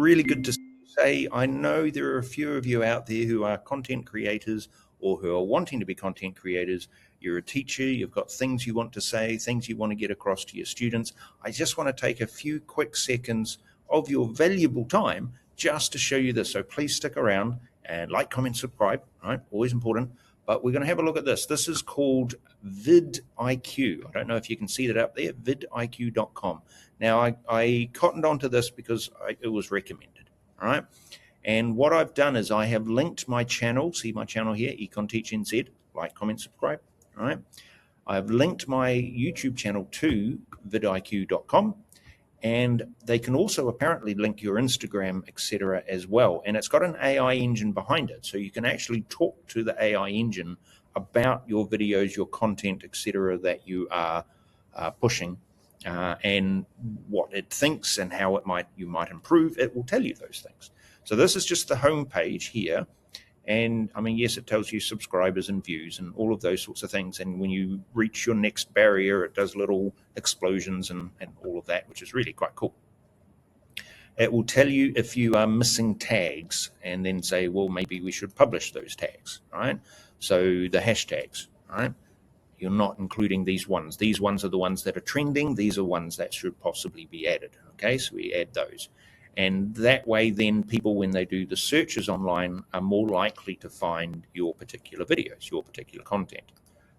really good to say. I know there are a few of you out there who are content creators or who are wanting to be content creators. You're a teacher, you've got things you want to say, things you want to get across to your students. I just want to take a few quick seconds of your valuable time just to show you this. So please stick around and like, comment, subscribe, right? Always important. But we're going to have a look at this. This is called vidIQ. I don't know if you can see that up there, vidIQ.com. Now, I cottoned onto this because it was recommended, all right? And what I've done is I have linked my channel. See my channel here, Econ Teach NZ. Like, comment, subscribe, all right? I've linked my YouTube channel to vidIQ.com. And they can also apparently link your Instagram, etc. as well. And it's got an AI engine behind it. So you can actually talk to the AI engine about your videos, your content, etc. that you are pushing and what it thinks and how you might improve. It will tell you those things. So this is just the home page here. And I mean, yes, it tells you subscribers and views and all of those sorts of things. And when you reach your next barrier, it does little explosions and all of that, which is really quite cool. It will tell you if you are missing tags and then say, well, maybe we should publish those tags, right? So the hashtags, right? You're not including these ones. These ones are the ones that are trending. These are ones that should possibly be added. Okay, so we add those. And that way, then people, when they do the searches online, are more likely to find your particular videos, your particular content,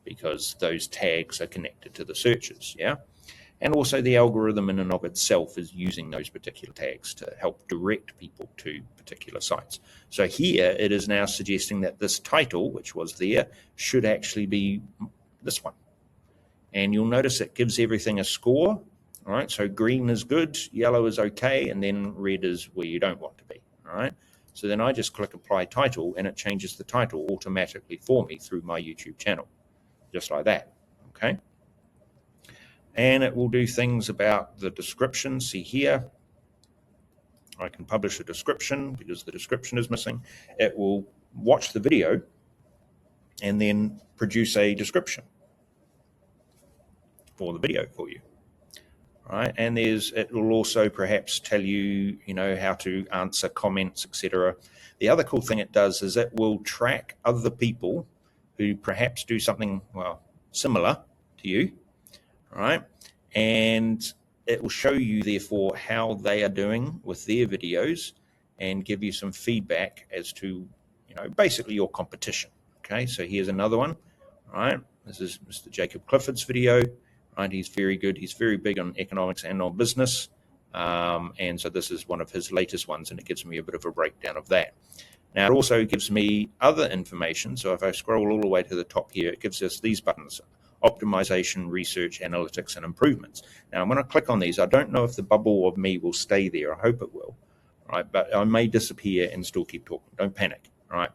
because those tags are connected to the searches, yeah? And also the algorithm in and of itself is using those particular tags to help direct people to particular sites. So here it is now suggesting that this title, which was there, should actually be this one. And you'll notice it gives everything a score. All right, so green is good, yellow is okay, and then red is where you don't want to be. All right, so then I just click apply title and it changes the title automatically for me through my YouTube channel, just like that. Okay, and it will do things about the description. See here, I can publish a description because the description is missing. It will watch the video and then produce a description for the video for you. Right, and it will also perhaps tell you, how to answer comments, etc. The other cool thing it does is it will track other people who perhaps do something, similar to you, right? And it will show you, therefore, how they are doing with their videos and give you some feedback as to, basically your competition. Okay, so here's another one, right? This is Mr. Jacob Clifford's video. Right, he's very good. He's very big on economics and on business. And so this is one of his latest ones, and it gives me a bit of a breakdown of that. Now, it also gives me other information. So if I scroll all the way to the top here, it gives us these buttons: optimization, research, analytics, and improvements. Now, I'm going to click on these. I don't know if the bubble of me will stay there. I hope it will. Right, but I may disappear and still keep talking. Don't panic. Right.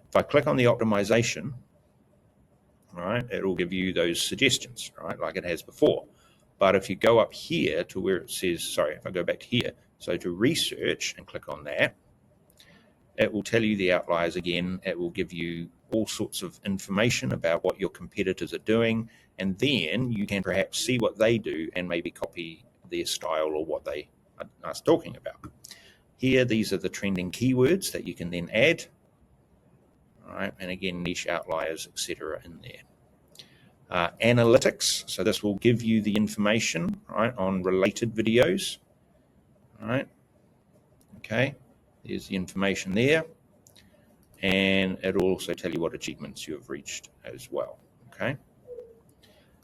If I click on the optimization, all right, it will give you those suggestions, right, like it has before. But if you go up here to where it says, if I go back to here, so to research and click on that, it will tell you the outliers again. It will give you all sorts of information about what your competitors are doing, and then you can perhaps see what they do and maybe copy their style or what they are talking about. Here, these are the trending keywords that you can then add. All right, and again, niche outliers, etc. in there. Analytics, so this will give you the information, right, on related videos. All right, okay, there's the information there, and it'll also tell you what achievements you have reached as well. Okay,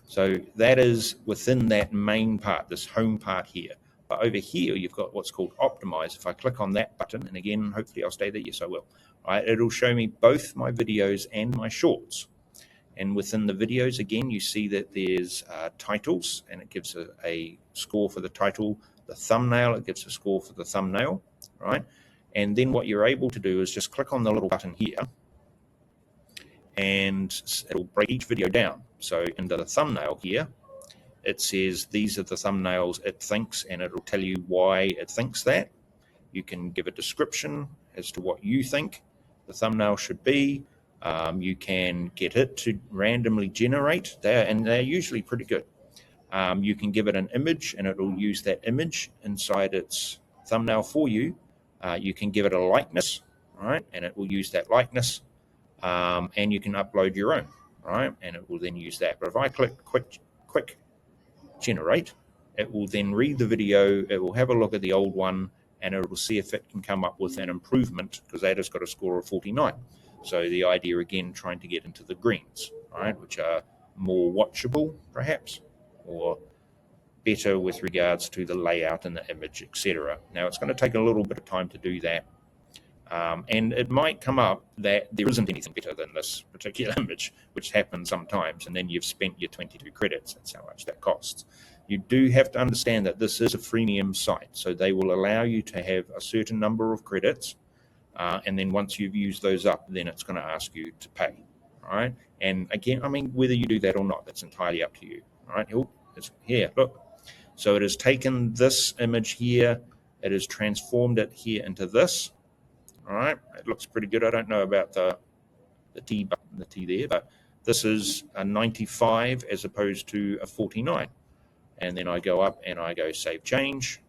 so that is within that main part, this home part here. But over here, you've got what's called optimize. If I click on that button, and again, hopefully I'll stay there. Yes, I will. All right, it'll show me both my videos and my shorts. And within the videos, again, you see that there's titles, and it gives a score for the title. The thumbnail, it gives a score for the thumbnail, right? And then what you're able to do is just click on the little button here, and it'll break each video down. So into the thumbnail here, it says these are the thumbnails it thinks, and it'll tell you why it thinks that. You can give a description as to what you think the thumbnail should be. You can get it to randomly generate, and they're usually pretty good. You can give it an image, and it will use that image inside its thumbnail for you. You can give it a likeness, right? And it will use that likeness, and you can upload your own, right? And it will then use that. But if I click quick generate, it will then read the video, it will have a look at the old one, and it will see if it can come up with an improvement, because that has got a score of 49. So the idea, again, trying to get into the greens, right, which are more watchable, perhaps, or better with regards to the layout and the image, etc. Now, it's going to take a little bit of time to do that. And it might come up that there isn't anything better than this particular image, which happens sometimes, and then you've spent your 22 credits. That's how much that costs. You do have to understand that this is a freemium site, so they will allow you to have a certain number of credits, and then once you've used those up, then it's going to ask you to pay. All right. And again, I mean, whether you do that or not, that's entirely up to you. All right. Oh, it's here. Look. So it has taken this image here, it has transformed it here into this. All right, it looks pretty good. I don't know about the T button, the T there, but this is a 95 as opposed to a 49. And then I go up and I go save change.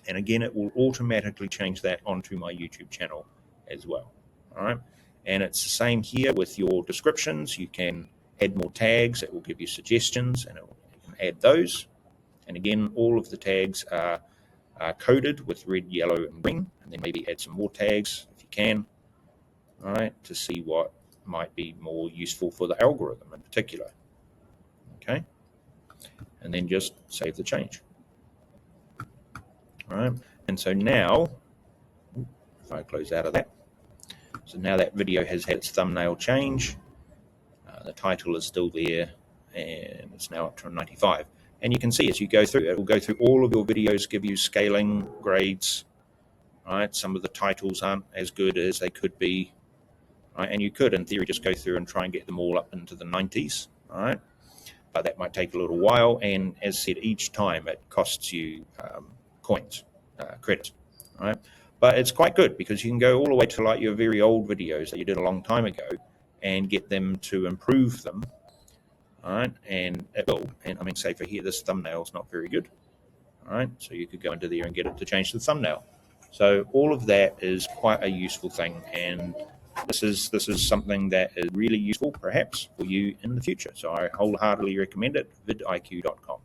And again, it will automatically change that onto my YouTube channel as well. All right, and it's the same here with your descriptions. You can add more tags. It will give you suggestions, and you can add those. And again, all of the tags are coded with red, yellow, and green. And then maybe add some more tags if you can, all right, to see what might be more useful for the algorithm in particular. Okay, and then just save the change. All right, and so now, if I close out of that, so now that video has had its thumbnail change. The title is still there, and it's now up to 95. And you can see as you go through, it will go through all of your videos, give you scaling grades, right? Some of the titles aren't as good as they could be, right? And you could, in theory, just go through and try and get them all up into the 90s, right? But that might take a little while. And as said, each time it costs you coins, credits, right? But it's quite good because you can go all the way to like your very old videos that you did a long time ago and get them to improve them. All right, and it will. And I mean, say for here, this thumbnail is not very good. All right, so you could go into there and get it to change the thumbnail. So all of that is quite a useful thing, and this is something that is really useful, perhaps, for you in the future. So I wholeheartedly recommend it. vidIQ.com.